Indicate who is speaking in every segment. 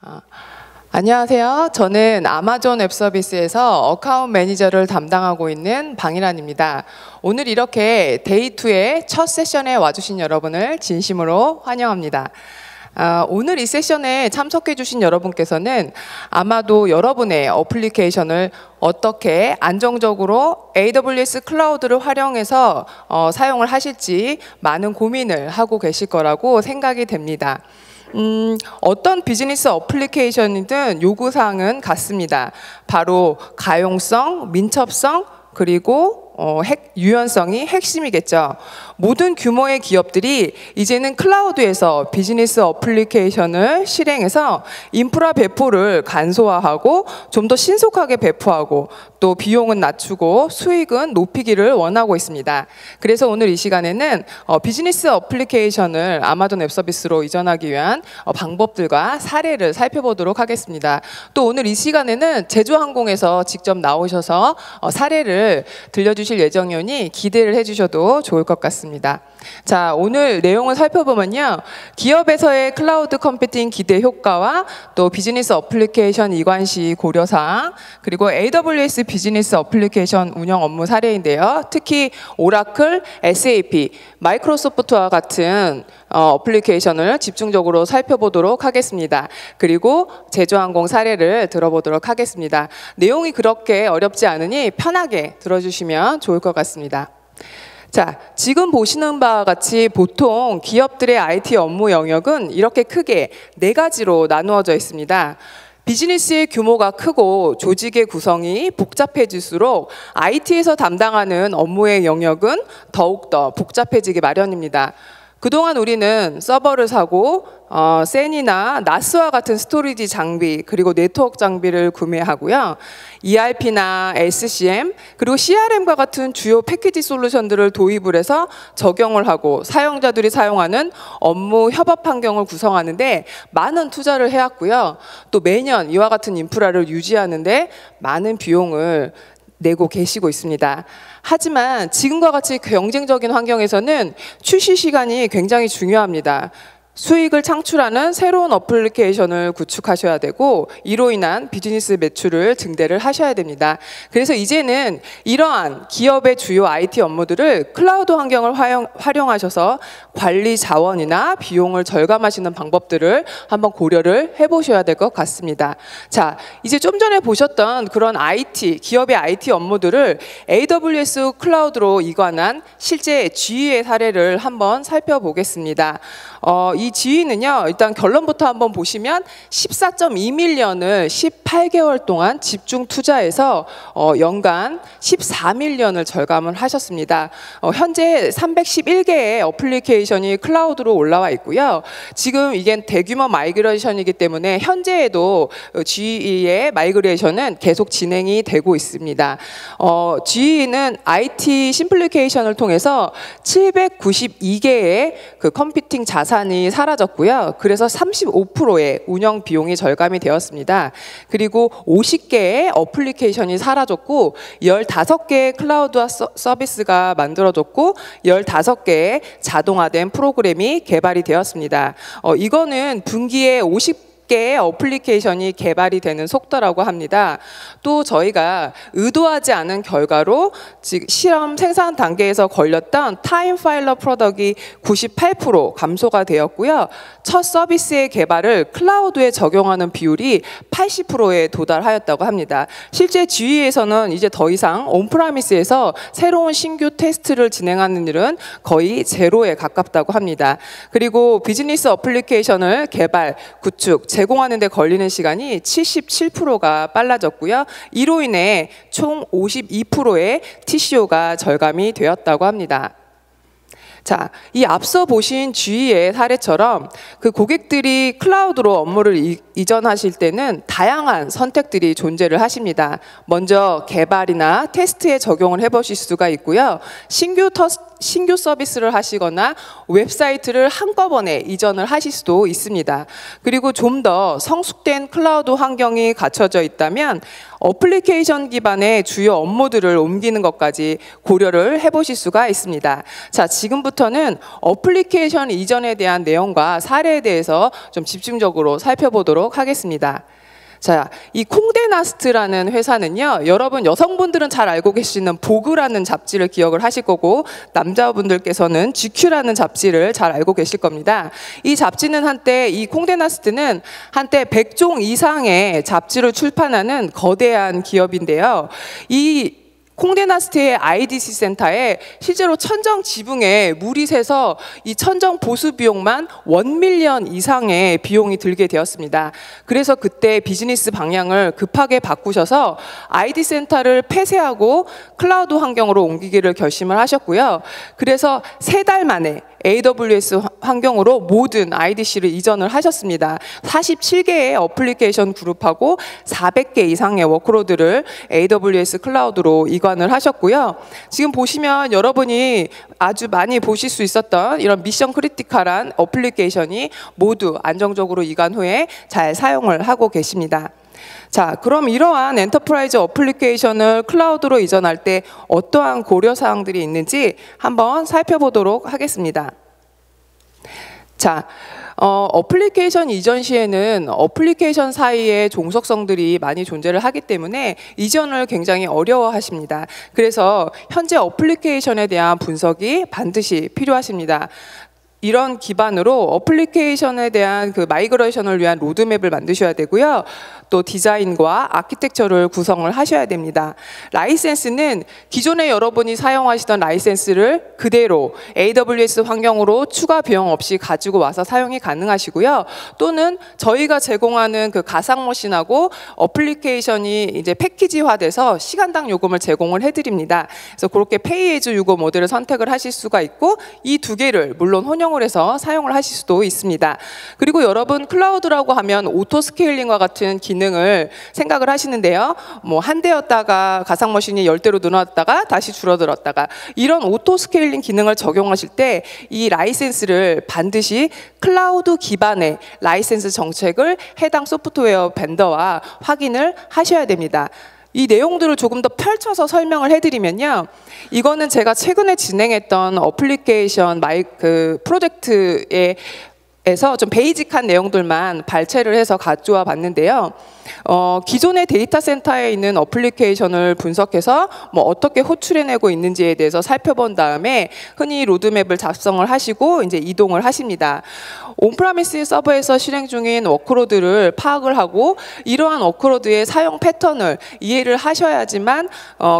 Speaker 1: 아, 안녕하세요. 저는 아마존 웹서비스에서 어카운트 매니저를 담당하고 있는 방일환입니다. 오늘 이렇게 데이2의 첫 세션에 와주신 여러분을 진심으로 환영합니다. 오늘 이 세션에 참석해 주신 여러분께서는 아마도 여러분의 어플리케이션을 어떻게 안정적으로 AWS 클라우드를 활용해서 사용을 하실지 많은 고민을 하고 계실 거라고 생각이 됩니다. 어떤 비즈니스 어플리케이션이든 요구사항은 같습니다. 바로 가용성, 민첩성, 그리고 유연성이 핵심이겠죠. 모든 규모의 기업들이 이제는 클라우드에서 비즈니스 어플리케이션을 실행해서 인프라 배포를 간소화하고 좀 더 신속하게 배포하고 또 비용은 낮추고 수익은 높이기를 원하고 있습니다. 그래서 오늘 이 시간에는 비즈니스 어플리케이션을 아마존 웹서비스로 이전하기 위한 방법들과 사례를 살펴보도록 하겠습니다. 또 오늘 이 시간에는 제주항공에서 직접 나오셔서 사례를 들려주실 예정이오니 기대를 해주셔도 좋을 것 같습니다. 자, 오늘 내용을 살펴보면요. 기업에서의 클라우드 컴퓨팅 기대 효과와 또 비즈니스 어플리케이션 이관 시 고려사항, 그리고 AWS 비즈니스 어플리케이션 운영 업무 사례인데요. 특히 오라클, SAP, 마이크로소프트와 같은 어플리케이션을 집중적으로 살펴보도록 하겠습니다. 그리고 제주항공 사례를 들어보도록 하겠습니다. 내용이 그렇게 어렵지 않으니 편하게 들어주시면 좋을 것 같습니다. 자, 지금 보시는 바와 같이 보통 기업들의 IT 업무 영역은 이렇게 크게 4가지로 나누어져 있습니다. 비즈니스의 규모가 크고 조직의 구성이 복잡해질수록 IT에서 담당하는 업무의 영역은 더욱더 복잡해지기 마련입니다. 그동안 우리는 서버를 사고 센이나 나스와 같은 스토리지 장비 그리고 네트워크 장비를 구매하고요. ERP나 SCM 그리고 CRM과 같은 주요 패키지 솔루션들을 도입을 해서 적용을 하고 사용자들이 사용하는 업무 협업 환경을 구성하는데 많은 투자를 해왔고요. 또 매년 이와 같은 인프라를 유지하는데 많은 비용을 내고 계시고 있습니다. 하지만 지금과 같이 경쟁적인 환경에서는 출시 시간이 굉장히 중요합니다. 수익을 창출하는 새로운 어플리케이션을 구축하셔야 되고 이로 인한 비즈니스 매출을 증대를 하셔야 됩니다. 그래서 이제는 이러한 기업의 주요 IT 업무들을 클라우드 환경을 활용하셔서 관리 자원이나 비용을 절감하시는 방법들을 한번 고려를 해보셔야 될 것 같습니다. 자, 이제 좀 전에 보셨던 그런 기업의 IT 업무들을 AWS 클라우드로 이관한 실제 GE의 사례를 한번 살펴보겠습니다. 이 GE는요, 일단 결론부터 한번 보시면 14.2밀리언을 18개월 동안 집중 투자해서 연간 14밀리언을 절감을 하셨습니다. 현재 311개의 어플리케이션이 클라우드로 올라와 있고요. 지금 이게 대규모 마이그레이션이기 때문에 현재에도 GE의 마이그레이션은 계속 진행이 되고 있습니다. GE는 IT 심플리케이션을 통해서 792개의 그 컴퓨팅 자산이 사라졌고요. 그래서 35%의 운영 비용이 절감이 되었습니다. 그리고 50개의 어플리케이션이 사라졌고 15개의 클라우드 서비스가 만들어졌고 15개의 자동화된 프로그램이 개발이 되었습니다. 이거는 분기에 50개의 어플리케이션이 개발이 되는 속도라고 합니다. 또 저희가 의도하지 않은 결과로 지금 실험 생산 단계에서 걸렸던 타임 파일러 프로덕이 98% 감소가 되었고요. 첫 서비스의 개발을 클라우드에 적용하는 비율이 80%에 도달하였다고 합니다. 실제 GE에서는 이제 더 이상 온프라미스에서 새로운 신규 테스트를 진행하는 일은 거의 제로에 가깝다고 합니다. 그리고 비즈니스 어플리케이션을 개발, 구축, 제공하는 데 걸리는 시간이 77%가 빨라졌고요. 이로 인해 총 52%의 TCO가 절감이 되었다고 합니다. 자, 이 앞서 보신 GE의 사례처럼 그 고객들이 클라우드로 업무를 이전하실 때는 다양한 선택들이 존재를 하십니다. 먼저 개발이나 테스트에 적용을 해보실 수가 있고요. 신규 서비스를 하시거나 웹사이트를 한꺼번에 이전을 하실 수도 있습니다. 그리고 좀 더 성숙된 클라우드 환경이 갖춰져 있다면 어플리케이션 기반의 주요 업무들을 옮기는 것까지 고려를 해보실 수가 있습니다. 자, 지금부터는 어플리케이션 이전에 대한 내용과 사례에 대해서 좀 집중적으로 살펴보도록 하겠습니다. 자, 이 콩데나스트라는 회사는요, 여러분 여성분들은 잘 알고 계시는 보그라는 잡지를 기억을 하실 거고, 남자분들께서는 GQ라는 잡지를 잘 알고 계실 겁니다. 이 잡지는 이 콩데나스트는 한때 100종 이상의 잡지를 출판하는 거대한 기업인데요. 이 콩데나스트의 IDC 센터에 실제로 천정 지붕에 물이 새서 이 천정 보수 비용만 1밀리언 이상의 비용이 들게 되었습니다. 그래서 그때 비즈니스 방향을 급하게 바꾸셔서 ID 센터를 폐쇄하고 클라우드 환경으로 옮기기를 결심을 하셨고요. 그래서 3달 만에 AWS 환경으로 모든 IDC를 이전을 하셨습니다. 47개의 어플리케이션 그룹하고 400개 이상의 워크로드를 AWS 클라우드로 이관을 하셨고요. 지금 보시면 여러분이 아주 많이 보실 수 있었던 이런 미션 크리티컬한 어플리케이션이 모두 안정적으로 이관 후에 잘 사용을 하고 계십니다. 자, 그럼 이러한 엔터프라이즈 어플리케이션을 클라우드로 이전할 때 어떠한 고려사항들이 있는지 한번 살펴보도록 하겠습니다. 자, 어플리케이션 이전 시에는 어플리케이션 사이에 종속성들이 많이 존재를 하기 때문에 이전을 굉장히 어려워하십니다. 그래서 현재 어플리케이션에 대한 분석이 반드시 필요하십니다. 이런 기반으로 어플리케이션에 대한 그 마이그레이션을 위한 로드맵을 만드셔야 되고요. 또 디자인과 아키텍처를 구성을 하셔야 됩니다. 라이센스는 기존에 여러분이 사용하시던 라이센스를 그대로 AWS 환경으로 추가 비용 없이 가지고 와서 사용이 가능하시고요. 또는 저희가 제공하는 그 가상 머신하고 어플리케이션이 이제 패키지화돼서 시간당 요금을 제공을 해드립니다. 그래서 그렇게 페이 에즈 유고 모델을 선택을 하실 수가 있고, 이 두 개를 물론 혼용을 해서 사용을 하실 수도 있습니다. 그리고 여러분 클라우드라고 하면 오토 스케일링과 같은 기능을 생각을 하시는데요. 뭐 한 대였다가 가상 머신이 10대로 늘어났다가 다시 줄어들었다가, 이런 오토 스케일링 기능을 적용하실 때 이 라이센스를 반드시 클라우드 기반의 라이센스 정책을 해당 소프트웨어 벤더와 확인을 하셔야 됩니다. 이 내용들을 조금 더 펼쳐서 설명을 해드리면요, 이거는 제가 최근에 진행했던 어플리케이션 프로젝트에서 좀 베이직한 내용들만 발췌를 해서 가져와 봤는데요. 기존의 데이터 센터에 있는 어플리케이션을 분석해서 뭐 어떻게 호출해내고 있는지에 대해서 살펴본 다음에 흔히 로드맵을 작성을 하시고 이제 이동을 하십니다. 온프라미스 서버에서 실행 중인 워크로드를 파악을 하고, 이러한 워크로드의 사용 패턴을 이해를 하셔야지만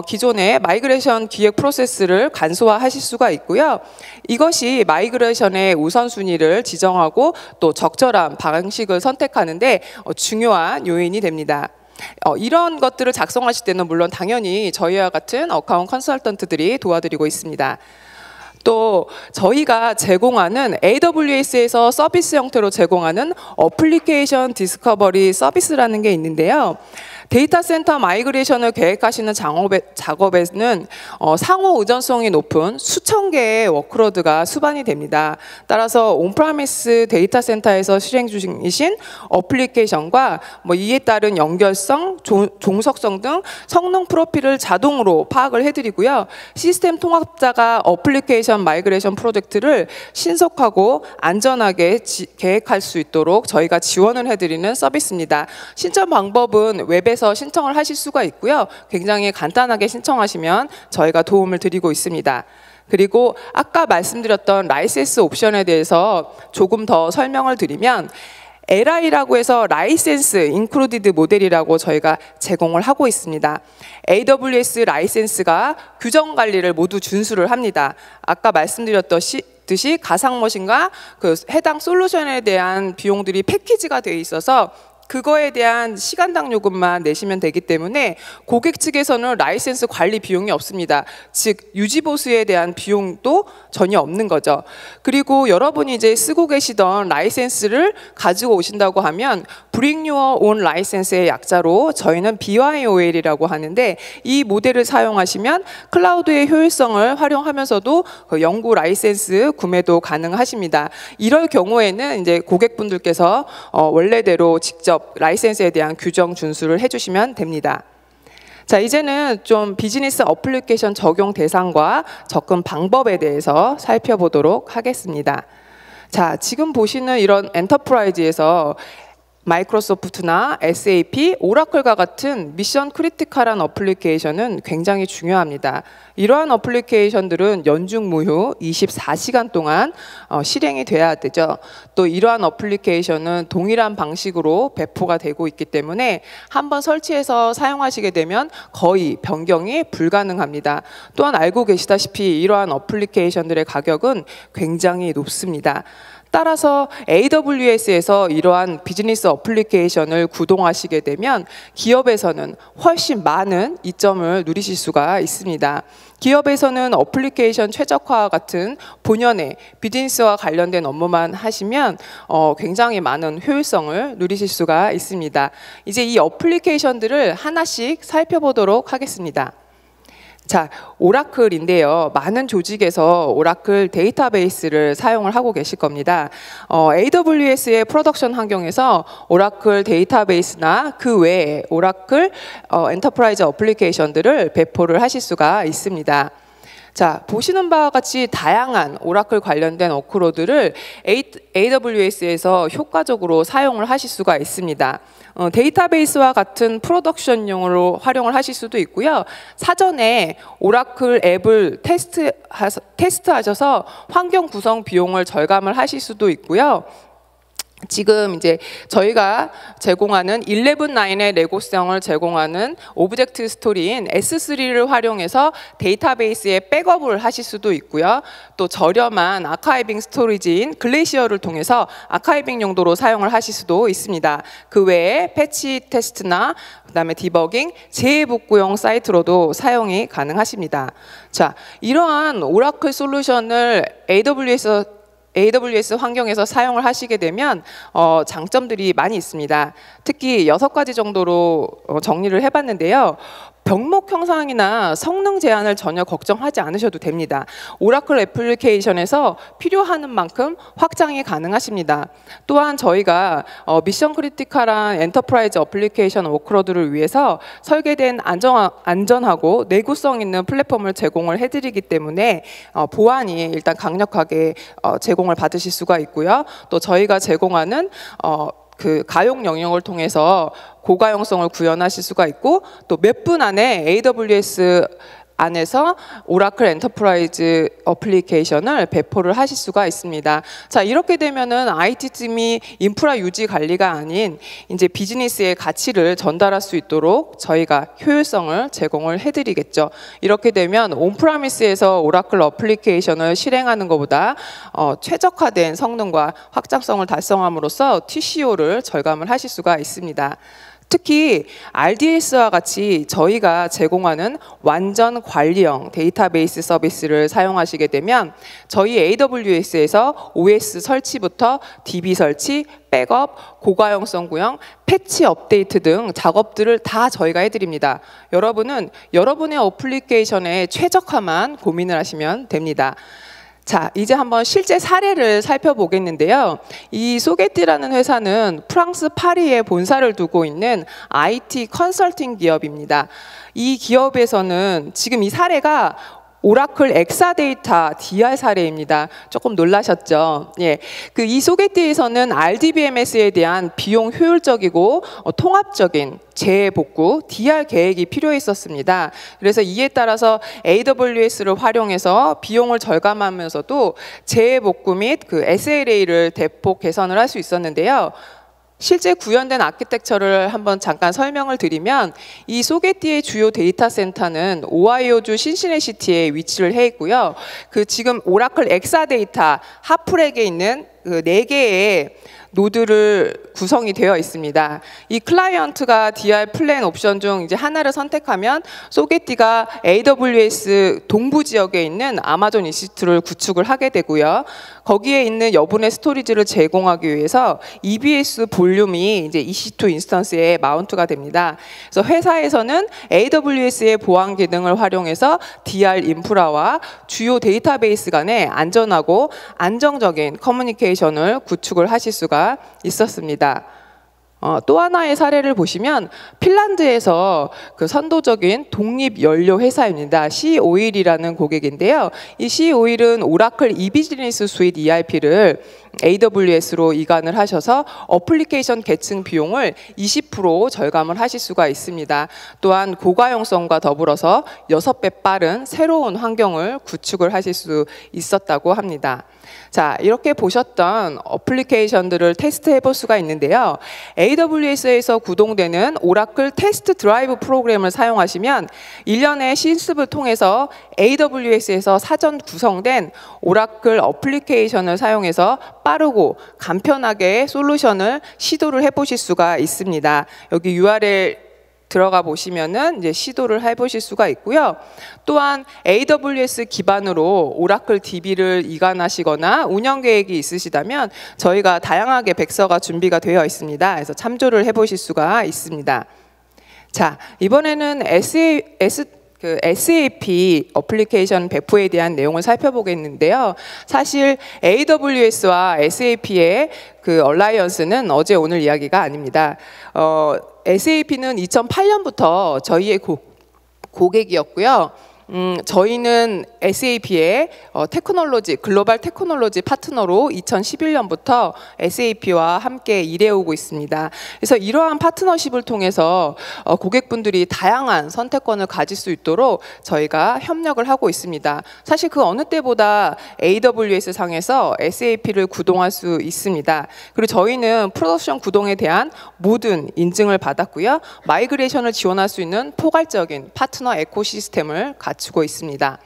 Speaker 1: 기존의 마이그레이션 기획 프로세스를 간소화하실 수가 있고요. 이것이 마이그레이션의 우선순위를 지정하고 또 적절한 방식을 선택하는데 중요한 요인이 됩니다. 이런 것들을 작성하실 때는 물론 당연히 저희와 같은 어카운트 컨설턴트들이 도와드리고 있습니다. 또 저희가 제공하는 AWS에서 서비스 형태로 제공하는 어플리케이션 디스커버리 서비스라는 게 있는데요. 데이터 센터 마이그레이션을 계획하시는 작업에는 상호 의존성이 높은 수천 개의 워크로드가 수반이 됩니다. 따라서 온프라미스 데이터 센터에서 실행 중이신 어플리케이션과 뭐 이에 따른 연결성, 종속성 등 성능 프로필을 자동으로 파악을 해드리고요. 시스템 통합자가 어플리케이션 마이그레이션 프로젝트를 신속하고 안전하게 계획할 수 있도록 저희가 지원을 해드리는 서비스입니다. 신청 방법은 웹에서 신청을 하실 수가 있고요. 굉장히 간단하게 신청하시면 저희가 도움을 드리고 있습니다. 그리고 아까 말씀드렸던 라이센스 옵션에 대해서 조금 더 설명을 드리면, LI라고 해서 라이센스 인클루디드 모델이라고 저희가 제공을 하고 있습니다. AWS 라이센스가 규정 관리를 모두 준수를 합니다. 아까 말씀드렸듯이 가상머신과 그 해당 솔루션에 대한 비용들이 패키지가 되어 있어서 그거에 대한 시간당 요금만 내시면 되기 때문에 고객 측에서는 라이센스 관리 비용이 없습니다. 즉 유지 보수에 대한 비용도 전혀 없는 거죠. 그리고 여러분이 이제 쓰고 계시던 라이센스를 가지고 오신다고 하면 Bring Your Own License의 약자로 저희는 BYOL이라고 하는데, 이 모델을 사용하시면 클라우드의 효율성을 활용하면서도 그 연구 라이센스 구매도 가능하십니다. 이럴 경우에는 이제 고객분들께서 원래대로 직접 라이센스에 대한 규정 준수를 해주시면 됩니다. 자, 이제는 좀 비즈니스 어플리케이션 적용 대상과 접근 방법에 대해서 살펴보도록 하겠습니다. 자, 지금 보시는 이런 엔터프라이즈에서 마이크로소프트나 SAP, 오라클과 같은 미션 크리티컬한 어플리케이션은 굉장히 중요합니다. 이러한 어플리케이션들은 연중 무휴 24시간 동안 실행이 돼야 되죠. 또 이러한 어플리케이션은 동일한 방식으로 배포가 되고 있기 때문에 한번 설치해서 사용하시게 되면 거의 변경이 불가능합니다. 또한 알고 계시다시피 이러한 어플리케이션들의 가격은 굉장히 높습니다. 따라서 AWS에서 이러한 비즈니스 어플리케이션을 구동하시게 되면 기업에서는 훨씬 많은 이점을 누리실 수가 있습니다. 기업에서는 어플리케이션 최적화와 같은 본연의 비즈니스와 관련된 업무만 하시면 굉장히 많은 효율성을 누리실 수가 있습니다. 이제 이 어플리케이션들을 하나씩 살펴보도록 하겠습니다. 자, 오라클인데요. 많은 조직에서 오라클 데이터베이스를 사용을 하고 계실 겁니다. AWS의 프로덕션 환경에서 오라클 데이터베이스나 그 외에 오라클 엔터프라이즈 어플리케이션들을 배포를 하실 수가 있습니다. 자, 보시는 바와 같이 다양한 오라클 관련된 워크로드를 AWS에서 효과적으로 사용을 하실 수가 있습니다. 데이터베이스와 같은 프로덕션용으로 활용을 하실 수도 있고요. 사전에 오라클 앱을 테스트하셔서 환경 구성 비용을 절감을 하실 수도 있고요. 지금 이제 저희가 제공하는 11.9의 레고성을 제공하는 오브젝트 스토리인 S3를 활용해서 데이터베이스에 백업을 하실 수도 있고요. 또 저렴한 아카이빙 스토리지인 글레이시어를 통해서 아카이빙 용도로 사용을 하실 수도 있습니다. 그 외에 패치 테스트나 그다음에 디버깅, 재복구용 사이트로도 사용이 가능하십니다. 자, 이러한 오라클 솔루션을 AWS 환경에서 사용을 하시게 되면 장점들이 많이 있습니다. 특히 6가지 정도로 정리를 해봤는데요. 병목 형상이나 성능 제한을 전혀 걱정하지 않으셔도 됩니다. 오라클 애플리케이션에서 필요한 만큼 확장이 가능하십니다. 또한 저희가 미션 크리티컬한 엔터프라이즈 어플리케이션 워크로드를 위해서 설계된 안전하고 내구성 있는 플랫폼을 제공을 해드리기 때문에 보안이 일단 강력하게 제공을 받으실 수가 있고요. 또 저희가 제공하는 그 가용 영역을 통해서 고가용성을 구현하실 수가 있고 또 몇 분 안에 AWS 안에서 오라클 엔터프라이즈 어플리케이션을 배포를 하실 수가 있습니다. 자, 이렇게 되면은 IT팀이 인프라 유지 관리가 아닌 이제 비즈니스의 가치를 전달할 수 있도록 저희가 효율성을 제공을 해드리겠죠. 이렇게 되면 온프라미스에서 오라클 어플리케이션을 실행하는 것보다 최적화된 성능과 확장성을 달성함으로써 TCO를 절감을 하실 수가 있습니다. 특히 RDS와 같이 저희가 제공하는 완전 관리형 데이터베이스 서비스를 사용하시게 되면 저희 AWS에서 OS 설치부터 DB 설치, 백업, 고가용성 구형, 패치 업데이트 등 작업들을 다 저희가 해드립니다. 여러분은 여러분의 어플리케이션에 최적화만 고민을 하시면 됩니다. 자, 이제 한번 실제 사례를 살펴보겠는데요. 이 소게티라는 회사는 프랑스 파리에 본사를 두고 있는 IT 컨설팅 기업입니다. 이 기업에서는 지금 이 사례가 오라클 엑사데이터 DR 사례입니다. 조금 놀라셨죠? 예, 이 소게티에서는 RDBMS에 대한 비용 효율적이고 통합적인 재복구 DR 계획이 필요했었습니다. 그래서 이에 따라서 AWS를 활용해서 비용을 절감하면서도 재복구 및 그 SLA를 대폭 개선을 할 수 있었는데요. 실제 구현된 아키텍처를 한번 잠깐 설명을 드리면 이 소게티의 주요 데이터 센터는 오하이오주 신시내시티에 위치를 해 있고요. 지금 오라클 엑사데이터 하프렉에 있는 그 4개의 노드를 구성이 되어 있습니다. 이 클라이언트가 DR 플랜 옵션 중 이제 하나를 선택하면 소게티가 AWS 동부 지역에 있는 아마존 EC2를 구축을 하게 되고요. 거기에 있는 여분의 스토리지를 제공하기 위해서 EBS 볼륨이 이제 EC2 인스턴스에 마운트가 됩니다. 그래서 회사에서는 AWS의 보안 기능을 활용해서 DR 인프라와 주요 데이터베이스 간의 안전하고 안정적인 커뮤니케이션을 구축을 하실 수가 있었습니다. 또 하나의 사례를 보시면 핀란드에서 그 선도적인 독립 연료 회사입니다. C-오일이라는 고객인데요. 이 C-오일은 오라클 이비즈니스 스윗 ERP를 AWS로 이관을 하셔서 어플리케이션 계층 비용을 20% 절감을 하실 수가 있습니다. 또한 고가용성과 더불어서 6배 빠른 새로운 환경을 구축을 하실 수 있었다고 합니다. 자, 이렇게 보셨던 어플리케이션들을 테스트해 볼 수가 있는데요. AWS에서 구동되는 오라클 테스트 드라이브 프로그램을 사용하시면 1년의 실습을 통해서 AWS에서 사전 구성된 오라클 어플리케이션을 사용해서 빠르고 간편하게 솔루션을 시도를 해보실 수가 있습니다. 여기 URL 들어가 보시면은 이제 시도를 해보실 수가 있고요. 또한 AWS 기반으로 오라클 DB를 이관하시거나 운영 계획이 있으시다면 저희가 다양하게 백서가 준비가 되어 있습니다. 그래서 참조를 해보실 수가 있습니다. 자, 이번에는 SAP 어플리케이션 배포에 대한 내용을 살펴보겠는데요. 사실 AWS와 SAP의 그 얼라이언스는 어제 오늘 이야기가 아닙니다. SAP는 2008년부터 저희의 고객이었고요. 저희는 SAP의 테크놀로지, 글로벌 테크놀로지 파트너로 2011년부터 SAP와 함께 일해오고 있습니다. 그래서 이러한 파트너십을 통해서 고객분들이 다양한 선택권을 가질 수 있도록 저희가 협력을 하고 있습니다. 사실 그 어느 때보다 AWS 상에서 SAP를 구동할 수 있습니다. 그리고 저희는 프로덕션 구동에 대한 모든 인증을 받았고요. 마이그레이션을 지원할 수 있는 포괄적인 파트너 에코시스템을 갖추고 있습니다.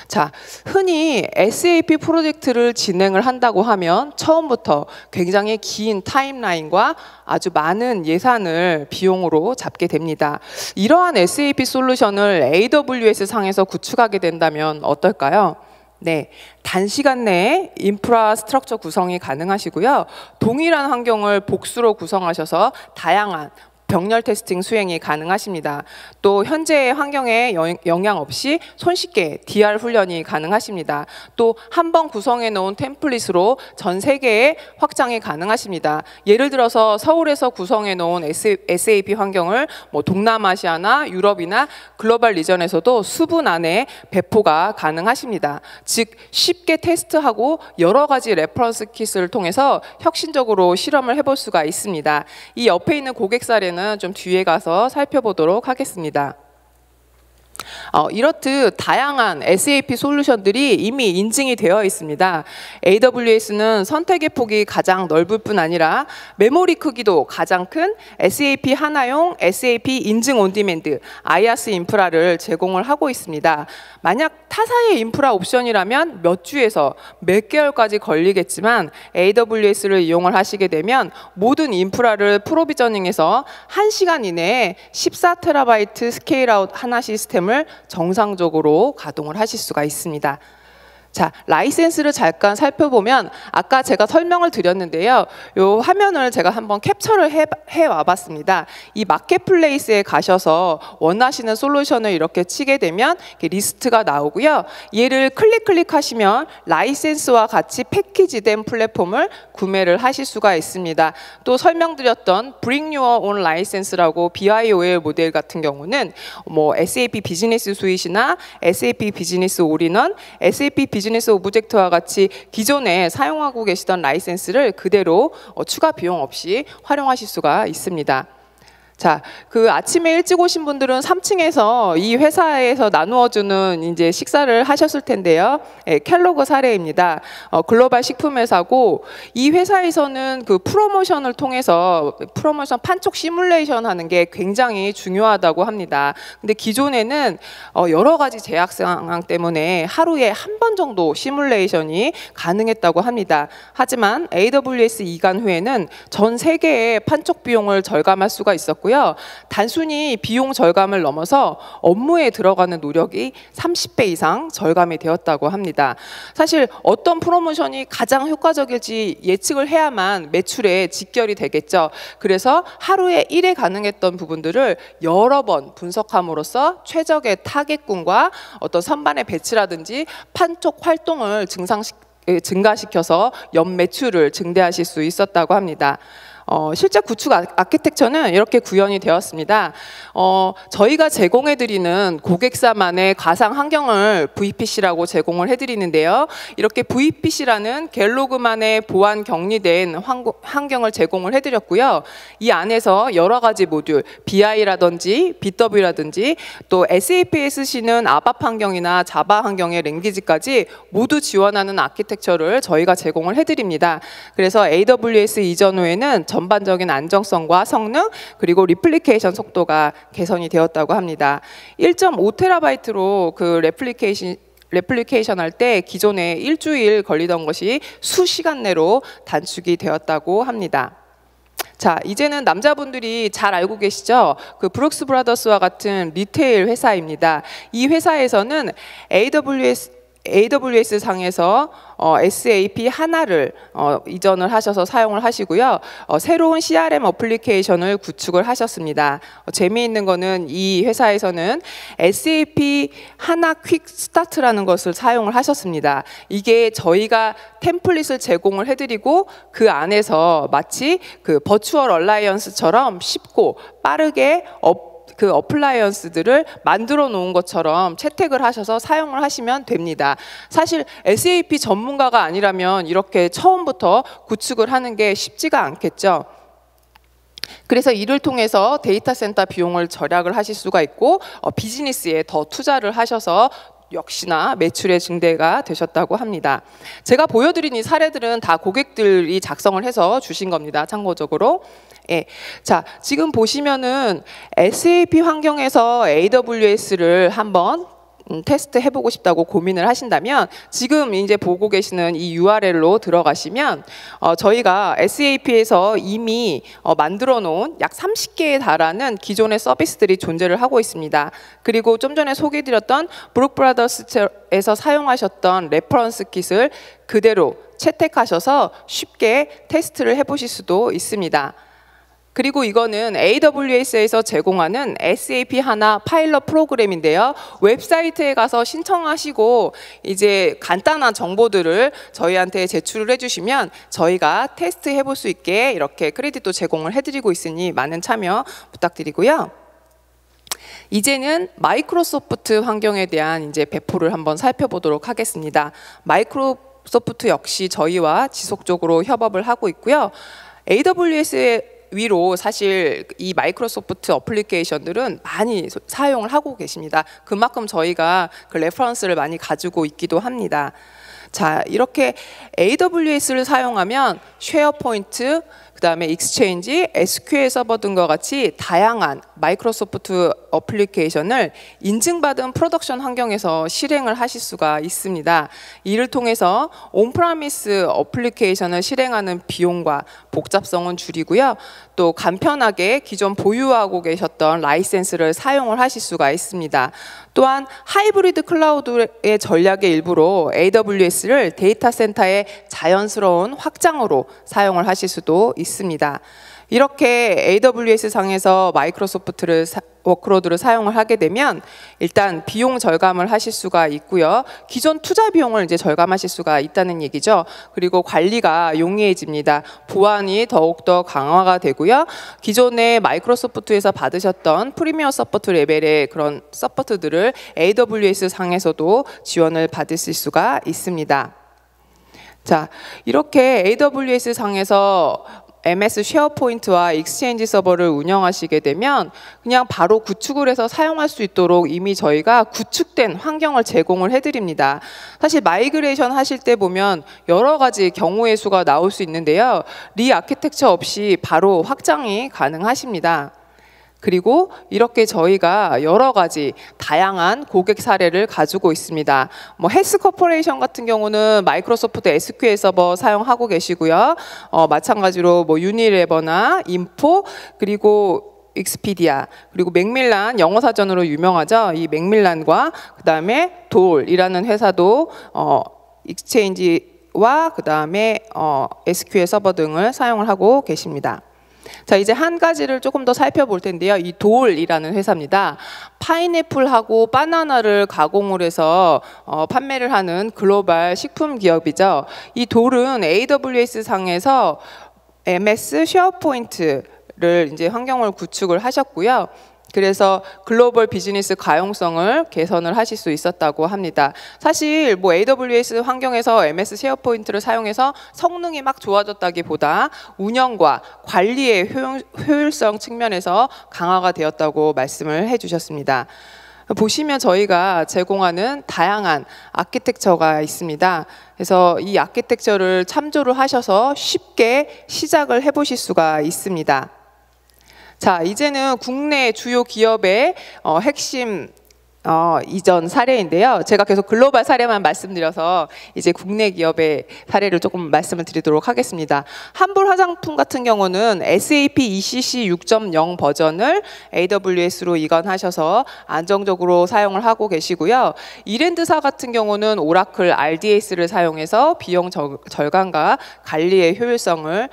Speaker 1: 자, 흔히 SAP 프로젝트를 진행을 한다고 하면 처음부터 굉장히 긴 타임라인과 아주 많은 예산을 비용으로 잡게 됩니다. 이러한 SAP 솔루션을 AWS 상에서 구축하게 된다면 어떨까요? 네, 단시간 내에 인프라스트럭처 구성이 가능하시고요. 동일한 환경을 복수로 구성하셔서 다양한 병렬 테스팅 수행이 가능하십니다. 또 현재의 환경에 영향 없이 손쉽게 DR 훈련이 가능하십니다. 또 한 번 구성해 놓은 템플릿으로 전 세계에 확장이 가능하십니다. 예를 들어서 서울에서 구성해 놓은 SAP 환경을 동남아시아나 유럽이나 글로벌 리전에서도 수분 안에 배포가 가능하십니다. 즉 쉽게 테스트하고 여러 가지 레퍼런스 킷을 통해서 혁신적으로 실험을 해볼 수가 있습니다. 이 옆에 있는 고객 사례는 좀 뒤에 가서 살펴보도록 하겠습니다. 이렇듯 다양한 SAP 솔루션들이 이미 인증이 되어 있습니다. AWS는 선택의 폭이 가장 넓을 뿐 아니라 메모리 크기도 가장 큰 SAP 하나용 SAP 인증 온디맨드 IaaS 인프라를 제공을 하고 있습니다. 만약 타사의 인프라 옵션이라면 몇 주에서 몇 개월까지 걸리겠지만 AWS를 이용을 하시게 되면 모든 인프라를 프로비저닝해서 1시간 이내에 14TB 스케일아웃 하나 시스템을 정상적으로 가동을 하실 수가 있습니다. 자, 라이센스를 잠깐 살펴보면 아까 제가 설명을 드렸는데요. 요 화면을 제가 한번 캡처를 해 와봤습니다. 이 마켓플레이스에 가셔서 원하시는 솔루션을 이렇게 치게 되면 이렇게 리스트가 나오고요. 얘를 클릭하시면 라이센스와 같이 패키지된 플랫폼을 구매를 하실 수가 있습니다. 또 설명드렸던 Bring Your Own License라고 BIOL 모델 같은 경우는 SAP 비즈니스 스윗이나 SAP 비즈니스 올인원, SAP 비즈니스 오브젝트와 같이 기존에 사용하고 계시던 라이센스를 그대로 추가 비용 없이 활용하실 수가 있습니다. 자, 그 아침에 일찍 오신 분들은 3층에서 이 회사에서 나누어주는 이제 식사를 하셨을 텐데요. 켈로그 사례입니다. 글로벌 식품 회사고 이 회사에서는 그 프로모션을 통해서 프로모션 판촉 시뮬레이션 하는 게 굉장히 중요하다고 합니다. 근데 기존에는 여러 가지 제약 상황 때문에 하루에 한 번 정도 시뮬레이션이 가능했다고 합니다. 하지만 AWS 이관 후에는 전 세계의 판촉 비용을 절감할 수가 있었고요. 단순히 비용 절감을 넘어서 업무에 들어가는 노력이 30배 이상 절감이 되었다고 합니다. 사실 어떤 프로모션이 가장 효과적일지 예측을 해야만 매출에 직결이 되겠죠. 그래서 하루에 1회 가능했던 부분들을 여러 번 분석함으로써 최적의 타겟군과 어떤 선반의 배치라든지 판촉 활동을 증가시켜서 연 매출을 증대하실 수 있었다고 합니다. 실제 구축 아키텍처는 이렇게 구현이 되었습니다. 저희가 제공해드리는 고객사만의 가상 환경을 VPC라고 제공을 해드리는데요. 이렇게 VPC라는 갤로그만의 보안 격리된 환경을 제공을 해드렸고요. 이 안에서 여러 가지 모듈, BI라든지 BW라든지 또 SAP에 쓰시는 ABAP 환경이나 자바 환경의 랭귀지까지 모두 지원하는 아키텍처를 저희가 제공을 해드립니다. 그래서 AWS 이전 후에는 전반적인 안정성과 성능 그리고 리플리케이션 속도가 개선이 되었다고 합니다. 1.5TB로 그 레플리케이션 할 때 기존에 일주일 걸리던 것이 수시간 내로 단축이 되었다고 합니다. 자, 이제는 남자분들이 잘 알고 계시죠? 그 브룩스 브라더스와 같은 리테일 회사입니다. 이 회사에서는 AWS 상에서 SAP 하나를 이전을 하셔서 사용을 하시고요. 새로운 CRM 어플리케이션을 구축을 하셨습니다. 재미있는 거는 이 회사에서는 SAP 하나 퀵 스타트라는 것을 사용을 하셨습니다. 이게 저희가 템플릿을 제공을 해드리고 그 안에서 마치 그 버추얼 얼라이언스처럼 쉽고 빠르게 그 어플라이언스들을 만들어 놓은 것처럼 채택을 하셔서 사용을 하시면 됩니다. 사실 SAP 전문가가 아니라면 이렇게 처음부터 구축을 하는 게 쉽지가 않겠죠. 그래서 이를 통해서 데이터 센터 비용을 절약을 하실 수가 있고 비즈니스에 더 투자를 하셔서 역시나 매출의 증대가 되셨다고 합니다. 제가 보여드린 이 사례들은 다 고객들이 작성을 해서 주신 겁니다. 참고적으로. 예. 자, 지금 보시면은 SAP 환경에서 AWS를 한번 테스트 해보고 싶다고 고민을 하신다면 지금 이제 보고 계시는 이 URL로 들어가시면 저희가 SAP에서 이미 만들어 놓은 약 30개에 달하는 기존의 서비스들이 존재를 하고 있습니다. 그리고 좀 전에 소개해드렸던 브룩 브라더스에서 사용하셨던 레퍼런스 킷을 그대로 채택하셔서 쉽게 테스트를 해보실 수도 있습니다. 그리고 이거는 AWS에서 제공하는 SAP 하나 파일럿 프로그램인데요. 웹사이트에 가서 신청하시고 이제 간단한 정보들을 저희한테 제출을 해주시면 저희가 테스트 해볼 수 있게 이렇게 크레딧도 제공을 해드리고 있으니 많은 참여 부탁드리고요. 이제는 마이크로소프트 환경에 대한 이제 배포를 한번 살펴보도록 하겠습니다. 마이크로소프트 역시 저희와 지속적으로 협업을 하고 있고요. AWS의 위로 사실 이 마이크로소프트 어플리케이션들은 많이 사용을 하고 계십니다. 그만큼 저희가 그 레퍼런스를 많이 가지고 있기도 합니다. 자, 이렇게 AWS를 사용하면 쉐어포인트, 그다음에 익스체인지, SQL 서버 등과 같이 다양한 마이크로소프트 어플리케이션을 인증받은 프로덕션 환경에서 실행을 하실 수가 있습니다. 이를 통해서 온프라미스 어플리케이션을 실행하는 비용과 복잡성은 줄이고요. 또 간편하게 기존 보유하고 계셨던 라이센스를 사용을 하실 수가 있습니다. 또한 하이브리드 클라우드의 전략의 일부로 AWS를 데이터 센터의 자연스러운 확장으로 사용을 하실 수도 있습니다. 이렇게 AWS 상에서 마이크로소프트 워크로드를 사용을 하게 되면 일단 비용 절감을 하실 수가 있고요. 기존 투자 비용을 이제 절감하실 수가 있다는 얘기죠. 그리고 관리가 용이해집니다. 보안이 더욱더 강화가 되고요. 기존에 마이크로소프트에서 받으셨던 프리미어 서포트 레벨의 그런 서포트들을 AWS 상에서도 지원을 받으실 수가 있습니다. 자, 이렇게 AWS 상에서 MS 쉐어포인트와 익스체인지 서버를 운영하시게 되면 그냥 바로 구축을 해서 사용할 수 있도록 이미 저희가 구축된 환경을 제공을 해드립니다. 사실 마이그레이션 하실 때 보면 여러 가지 경우의 수가 나올 수 있는데요. 리아키텍처 없이 바로 확장이 가능하십니다. 그리고 이렇게 저희가 여러 가지 다양한 고객 사례를 가지고 있습니다. 뭐 헬스 코퍼레이션 같은 경우는 마이크로소프트 SQL 서버 사용하고 계시고요. 마찬가지로 뭐 유니레버나 인포 그리고 익스피디아 그리고 맥밀란 영어 사전으로 유명하죠. 이 맥밀란과 그다음에 돌이라는 회사도 익스체인지와 그다음에 SQL 서버 등을 사용을 하고 계십니다. 자, 이제 한 가지를 조금 더 살펴볼 텐데요. 이 돌이라는 회사입니다. 파인애플하고 바나나를 가공을 해서 판매를 하는 글로벌 식품 기업이죠. 이 돌은 AWS 상에서 MS 쉐어포인트를 이제 환경을 구축을 하셨고요. 그래서 글로벌 비즈니스 가용성을 개선을 하실 수 있었다고 합니다. 사실 뭐 AWS 환경에서 MS 쉐어포인트를 사용해서 성능이 막 좋아졌다기보다 운영과 관리의 효율성 측면에서 강화가 되었다고 말씀을 해주셨습니다. 보시면 저희가 제공하는 다양한 아키텍처가 있습니다. 그래서 이 아키텍처를 참조를 하셔서 쉽게 시작을 해보실 수가 있습니다. 자, 이제는 국내 주요 기업의 핵심 이전 사례인데요. 제가 계속 글로벌 사례만 말씀드려서 이제 국내 기업의 사례를 조금 말씀을 드리도록 하겠습니다. 한볼 화장품 같은 경우는 SAP ECC 6.0 버전을 AWS로 이관하셔서 안정적으로 사용을 하고 계시고요. 이랜드사 같은 경우는 오라클 RDS를 사용해서 비용 절감과 관리의 효율성을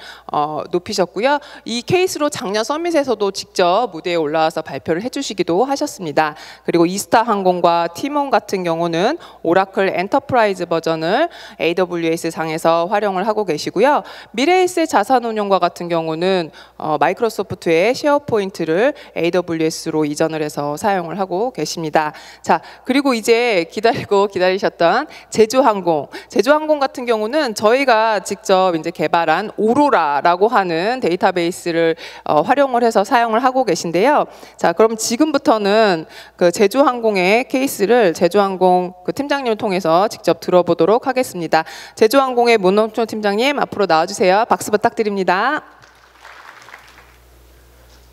Speaker 1: 높이셨고요. 이 케이스로 작년 서밋에서도 직접 무대에 올라와서 발표를 해주시기도 하셨습니다. 그리고 이스타 항공과 티몬 같은 경우는 오라클 엔터프라이즈 버전을 AWS 상에서 활용을 하고 계시고요. 미래에셋 자산운용과 같은 경우는 마이크로소프트의 쉐어포인트를 AWS로 이전을 해서 사용을 하고 계십니다. 자, 그리고 이제 기다리셨던 제주항공 같은 경우는 저희가 직접 이제 개발한 오로라라고 하는 데이터베이스를 활용을 해서 사용을 하고 계신데요. 자, 그럼 지금부터는 그 제주항공의 케이스를 제주항공 그 팀장님을 통해서 직접 들어보도록 하겠습니다. 제주항공의 문홍철 팀장님 앞으로 나와주세요. 박수 부탁드립니다.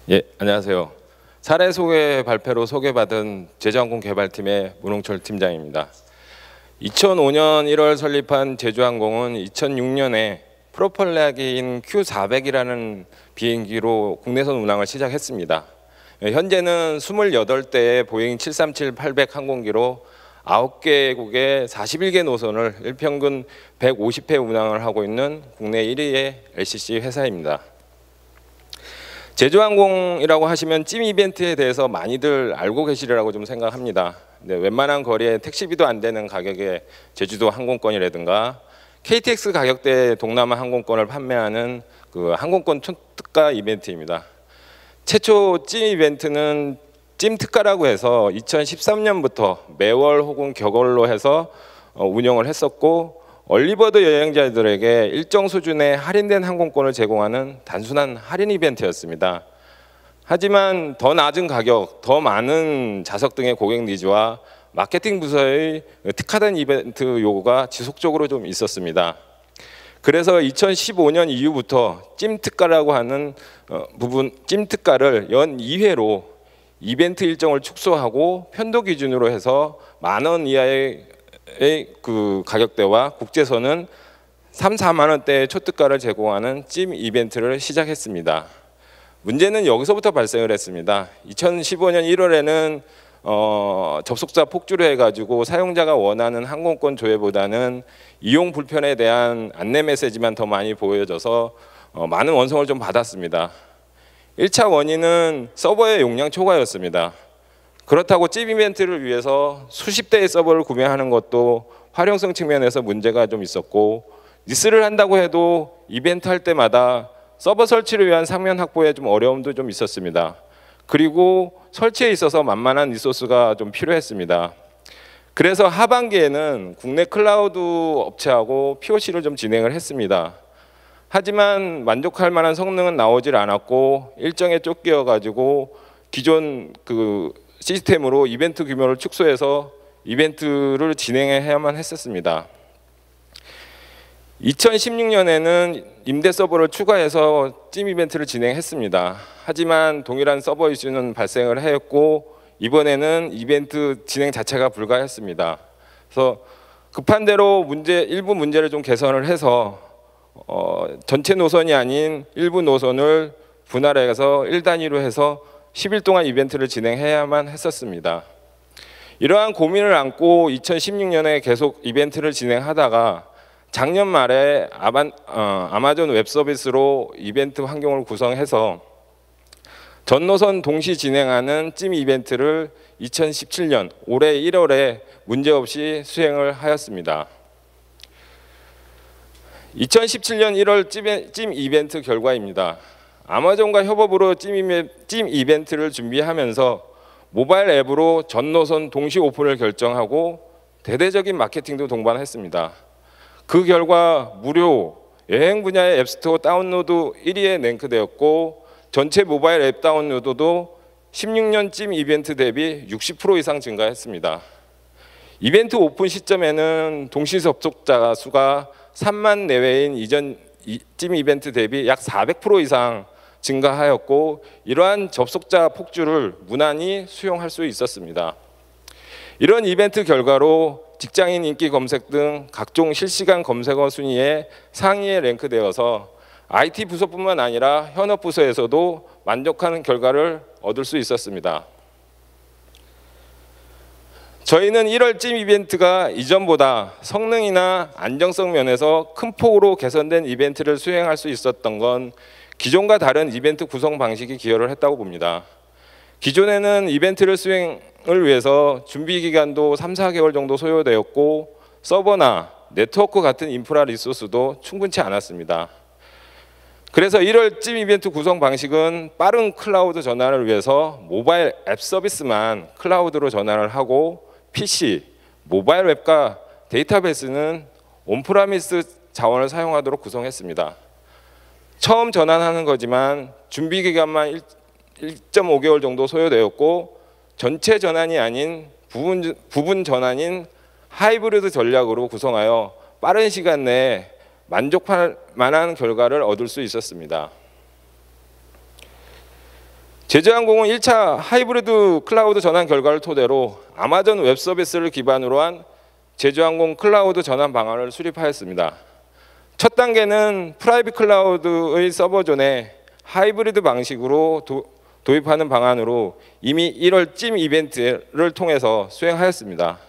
Speaker 2: 예, 안녕하세요. 사례 소개 발표로 소개받은 제주항공 개발팀의 문홍철 팀장입니다. 2005년 1월 설립한 제주항공은 2006년에 프로펠러기인 Q400이라는 비행기로 국내선 운항을 시작했습니다. 현재는 28대의 보잉 737-800 항공기로 9개국의 41개 노선을 일평균 150회 운항을 하고 있는 국내 1위의 LCC 회사입니다. 제주항공이라고 하시면 찜 이벤트에 대해서 많이들 알고 계시리라고 좀 생각합니다. 네, 웬만한 거리에 택시비도 안 되는 가격에 제주도 항공권이라든가 KTX 가격대 동남아 항공권을 판매하는 그 항공권 특가 이벤트입니다. 최초 찜 이벤트는 찜 특가라고 해서 2013년부터 매월 혹은 격월로 해서 운영을 했었고 얼리버드 여행자들에게 일정 수준의 할인된 항공권을 제공하는 단순한 할인 이벤트였습니다. 하지만 더 낮은 가격, 더 많은 좌석 등의 고객 니즈와 마케팅 부서의 특화된 이벤트 요구가 지속적으로 좀 있었습니다. 그래서 2015년 이후부터 찜 특가라고 하는 찜 특가를 연 2회로 이벤트 일정을 축소하고 편도 기준으로 해서 10,000원 이하의 그 가격대와 국제선은 3-4만 원대의 초특가를 제공하는 찜 이벤트를 시작했습니다. 문제는 여기서부터 발생을 했습니다. 2015년 1월에는 접속자 폭주를 해가지고 사용자가 원하는 항공권 조회보다는 이용 불편에 대한 안내 메시지만 더 많이 보여져서 많은 원성을 좀 받았습니다. 1차 원인은 서버의 용량 초과였습니다. 그렇다고 찜 이벤트를 위해서 수십 대의 서버를 구매하는 것도 활용성 측면에서 문제가 좀 있었고 리스를 한다고 해도 이벤트 할 때마다 서버 설치를 위한 상면 확보에 좀 어려움도 좀 있었습니다. 그리고 설치에 있어서 만만한 리소스가 좀 필요했습니다. 그래서 하반기에는 국내 클라우드 업체하고 POC를 좀 진행을 했습니다. 하지만 만족할 만한 성능은 나오질 않았고 일정에 쫓겨 가지고 기존 그 시스템으로 이벤트 규모를 축소해서 이벤트를 진행해야만 했었습니다. 2016년에는 임대 서버를 추가해서 찜 이벤트를 진행했습니다. 하지만 동일한 서버 이슈는 발생을 했고 이번에는 이벤트 진행 자체가 불가했습니다. 그래서 급한 대로 일부 문제를 좀 개선을 해서 전체 노선이 아닌 일부 노선을 분할해서 1단위로 해서 10일 동안 이벤트를 진행해야만 했었습니다. 이러한 고민을 안고 2016년에 계속 이벤트를 진행하다가 작년 말에 아마존 웹 서비스로 이벤트 환경을 구성해서 전 노선 동시 진행하는 찜 이벤트를 2017년 올해 1월에 문제없이 수행을 하였습니다. 2017년 1월 찜 이벤트 결과입니다. 아마존과 협업으로 찜 이벤트를 준비하면서 모바일 앱으로 전 노선 동시 오픈을 결정하고 대대적인 마케팅도 동반했습니다. 그 결과 무료 여행 분야의 앱스토어 다운로드 1위에 랭크되었고 전체 모바일 앱 다운로드도 16년 찜 이벤트 대비 60% 이상 증가했습니다. 이벤트 오픈 시점에는 동시 접속자 수가 3만 내외인 이전 찜 이벤트 대비 약 400% 이상 증가하였고 이러한 접속자 폭주를 무난히 수용할 수 있었습니다. 이런 이벤트 결과로 직장인 인기 검색 등 각종 실시간 검색어 순위에 상위에 랭크되어서 IT 부서뿐만 아니라 현업 부서에서도 만족하는 결과를 얻을 수 있었습니다. 저희는 1월 찜 이벤트가 이전보다 성능이나 안정성 면에서 큰 폭으로 개선된 이벤트를 수행할 수 있었던 건 기존과 다른 이벤트 구성 방식이 기여를 했다고 봅니다. 기존에는 이벤트를 수행을 위해서 준비 기간도 3, 4개월 정도 소요되었고 서버나 네트워크 같은 인프라 리소스도 충분치 않았습니다. 그래서 1월 찜 이벤트 구성 방식은 빠른 클라우드 전환을 위해서 모바일 앱 서비스만 클라우드로 전환을 하고 PC, 모바일 웹과 데이터베이스는 온프라미스 자원을 사용하도록 구성했습니다. 처음 전환하는 거지만 준비 기간만 1.5개월 정도 소요되었고 전체 전환이 아닌 부분 전환인 하이브리드 전략으로 구성하여 빠른 시간 내에 만족할 만한 결과를 얻을 수 있었습니다. 제주항공은 1차 하이브리드 클라우드 전환 결과를 토대로 아마존 웹 서비스를 기반으로 한 제주항공 클라우드 전환 방안을 수립하였습니다. 첫 단계는 프라이빗 클라우드의 서버존에 하이브리드 방식으로 도입하는 방안으로 이미 1월 찜 이벤트를 통해서 수행하였습니다.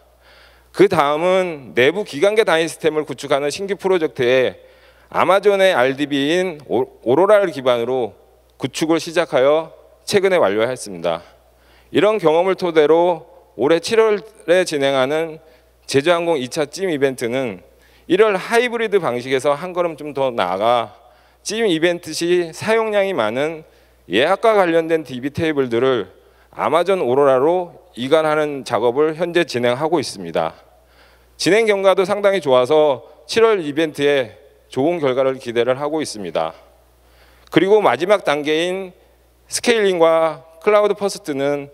Speaker 2: 그 다음은 내부 기간계 단위 시스템을 구축하는 신규 프로젝트에 아마존의 RDB인 오로라를 기반으로 구축을 시작하여 최근에 완료했습니다. 이런 경험을 토대로 올해 7월에 진행하는 제주항공 2차 찜 이벤트는 1월 하이브리드 방식에서 한 걸음 좀 더 나아가 찜 이벤트 시 사용량이 많은 예약과 관련된 DB 테이블들을 아마존 오로라로 이관하는 작업을 현재 진행하고 있습니다. 진행 경과도 상당히 좋아서 7월 이벤트에 좋은 결과를 기대를 하고 있습니다. 그리고 마지막 단계인 스케일링과 클라우드 퍼스트는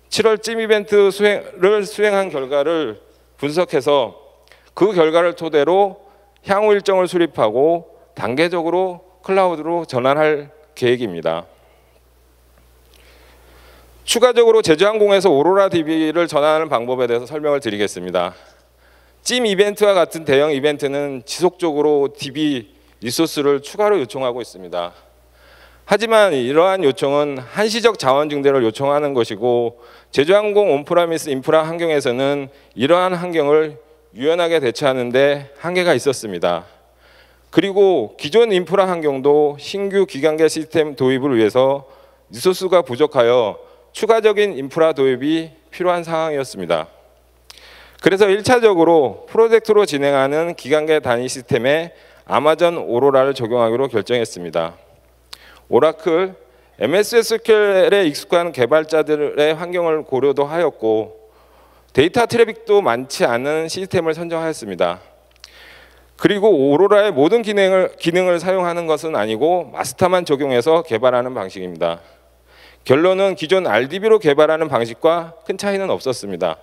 Speaker 2: 7월 찜 이벤트 수행을 수행한 결과를 분석해서 그 결과를 토대로 향후 일정을 수립하고 단계적으로 클라우드로 전환할 계획입니다. 추가적으로 제주항공에서 오로라 DB를 전환하는 방법에 대해서 설명을 드리겠습니다. 찜 이벤트와 같은 대형 이벤트는 지속적으로 DB 리소스를 추가로 요청하고 있습니다. 하지만 이러한 요청은 한시적 자원 증대를 요청하는 것이고 제주항공 온프라미스 인프라 환경에서는 이러한 환경을 유연하게 대처하는 데 한계가 있었습니다. 그리고 기존 인프라 환경도 신규 기간계 시스템 도입을 위해서 리소스가 부족하여 추가적인 인프라 도입이 필요한 상황이었습니다. 그래서 1차적으로 프로젝트로 진행하는 기간계 단위 시스템에 아마존 오로라를 적용하기로 결정했습니다. 오라클, MS SQL에 익숙한 개발자들의 환경을 고려도 하였고 데이터 트래픽도 많지 않은 시스템을 선정하였습니다. 그리고 오로라의 모든 기능을 사용하는 것은 아니고 마스터만 적용해서 개발하는 방식입니다. 결론은 기존 RDB로 개발하는 방식과 큰 차이는 없었습니다.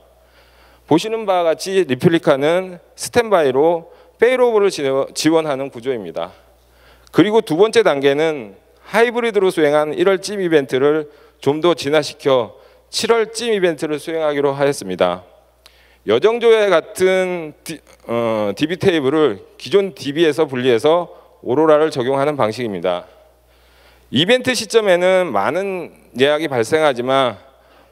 Speaker 2: 보시는 바와 같이 리플리카는 스탠바이로 페일오버를 지원하는 구조입니다. 그리고 두 번째 단계는 하이브리드로 수행한 1월 찜 이벤트를 좀 더 진화시켜 7월 찜 이벤트를 수행하기로 하였습니다. 여정조회 같은 DB 테이블을 기존 DB에서 분리해서 오로라를 적용하는 방식입니다. 이벤트 시점에는 많은 예약이 발생하지만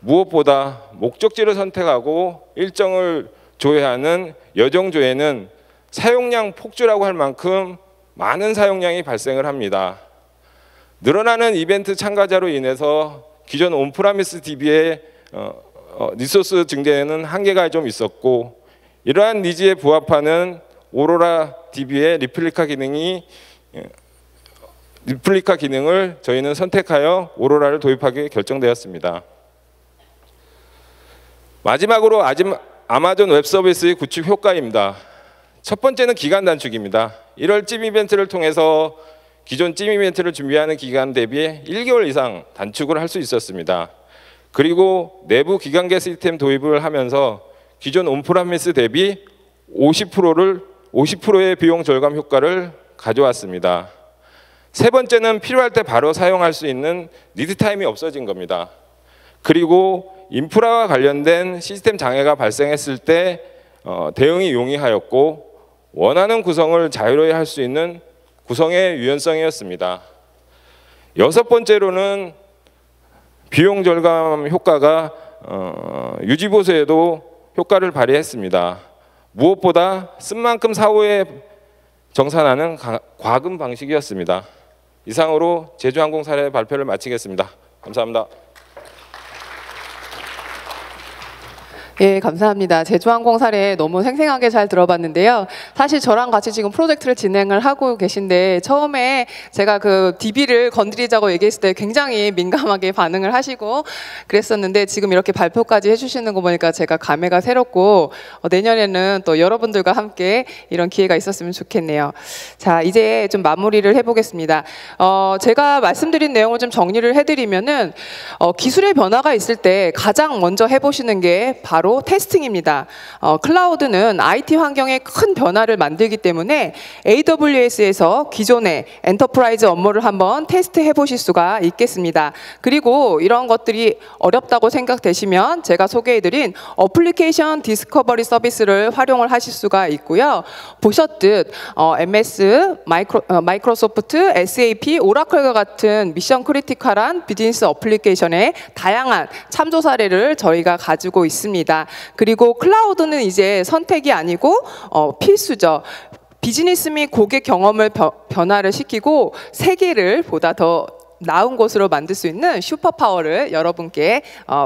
Speaker 2: 무엇보다 목적지를 선택하고 일정을 조회하는 여정조회는 사용량 폭주라고 할 만큼 많은 사용량이 발생을 합니다. 늘어나는 이벤트 참가자로 인해서 기존 온프라미스 DB의 리소스 증대에는 한계가 좀 있었고 이러한 니즈에 부합하는 오로라 DB의 리플리카 기능을 저희는 선택하여 오로라를 도입하게 결정되었습니다. 마지막으로 아마존 웹 서비스의 구축 효과입니다. 첫 번째는 기간 단축입니다. 1월 찜 이벤트를 통해서 기존 찜 이벤트를 준비하는 기간 대비 1개월 이상 단축을 할 수 있었습니다. 그리고 내부 기간계 시스템 도입을 하면서 기존 온프라미스 대비 50%의 비용 절감 효과를 가져왔습니다. 세 번째는 필요할 때 바로 사용할 수 있는 리드 타임이 없어진 겁니다. 그리고 인프라와 관련된 시스템 장애가 발생했을 때 대응이 용이하였고 원하는 구성을 자유로이 할 수 있는 구성의 유연성이었습니다. 여섯 번째로는 비용 절감 효과가 유지 보수에도 효과를 발휘했습니다. 무엇보다 쓴 만큼 사후에 정산하는 과금 방식이었습니다. 이상으로 제주항공 사례 발표를 마치겠습니다. 감사합니다.
Speaker 1: 예, 감사합니다. 제주항공 사례 너무 생생하게 잘 들어봤는데요. 사실 저랑 같이 지금 프로젝트를 진행을 하고 계신데 처음에 제가 그 DB를 건드리자고 얘기했을 때 굉장히 민감하게 반응을 하시고 그랬었는데 지금 이렇게 발표까지 해주시는 거 보니까 제가 감회가 새롭고 내년에는 또 여러분들과 함께 이런 기회가 있었으면 좋겠네요. 자, 이제 좀 마무리를 해보겠습니다. 제가 말씀드린 내용을 좀 정리를 해드리면은 기술의 변화가 있을 때 가장 먼저 해보시는 게 바로 테스팅입니다. 클라우드는 IT 환경에 큰 변화를 만들기 때문에 AWS에서 기존의 엔터프라이즈 업무를 한번 테스트해 보실 수가 있겠습니다. 그리고 이런 것들이 어렵다고 생각되시면 제가 소개해드린 어플리케이션 디스커버리 서비스를 활용을 하실 수가 있고요. 보셨듯 MS, 마이크로소프트, SAP, 오라클과 같은 미션 크리티컬한 비즈니스 어플리케이션의 다양한 참조 사례를 저희가 가지고 있습니다. 그리고 클라우드는 이제 선택이 아니고 필수죠. 비즈니스 및 고객 경험을 변화를 시키고 세계를 보다 더 나은 곳으로 만들 수 있는 슈퍼파워를 여러분께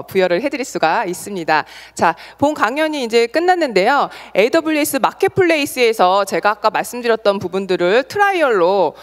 Speaker 1: 부여를 해드릴 수가 있습니다. 자, 본 강연이 이제 끝났는데요. AWS 마켓플레이스에서 제가 아까 말씀드렸던 부분들을 트라이얼로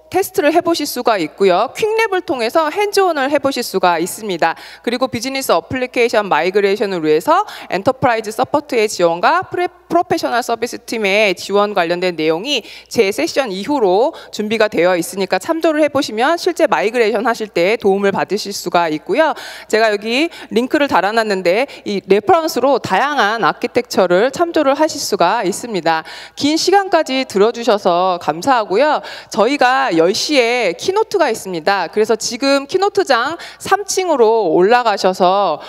Speaker 1: 테스트를 해보실 수가 있고요. 퀵랩을 통해서 핸즈온을 해보실 수가 있습니다. 그리고 비즈니스 어플리케이션 마이그레이션을 위해서 엔터프라이즈 서포트의 지원과 프로페셔널 서비스 팀의 지원 관련된 내용이 제 세션 이후로 준비가 되어 있으니까 참조를 해보시면 실제 마이그레이션 하실 때 도움을 받으실 수가 있고요. 제가 여기 링크를 달아놨는데 이 레퍼런스로 다양한 아키텍처를 참조를 하실 수가 있습니다. 긴 시간까지 들어주셔서 감사하고요. 저희가 10시에 키노트가 있습니다. 그래서 지금 키노트장 3층으로 올라가셔서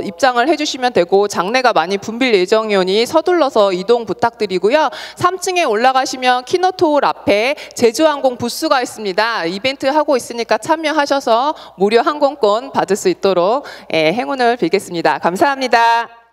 Speaker 1: 입장을 해주시면 되고 장내가 많이 붐빌 예정이오니 서둘러서 이동 부탁드리고요. 3층에 올라가시면 키노트 홀 앞에 제주항공 부스가 있습니다. 이벤트 하고 있으니까 참여하셔서 무료 항공권 받을 수 있도록 행운을 빌겠습니다. 감사합니다.